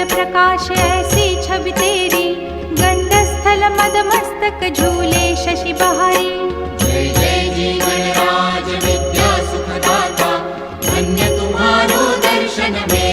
प्रकाश ऐसी छवि तेरी, गंडस्थल मद मस्तक झूले शशि बहारी। जय जय जी गणराज विद्या सुखदाता, धन्य तुम्हारो दर्शन में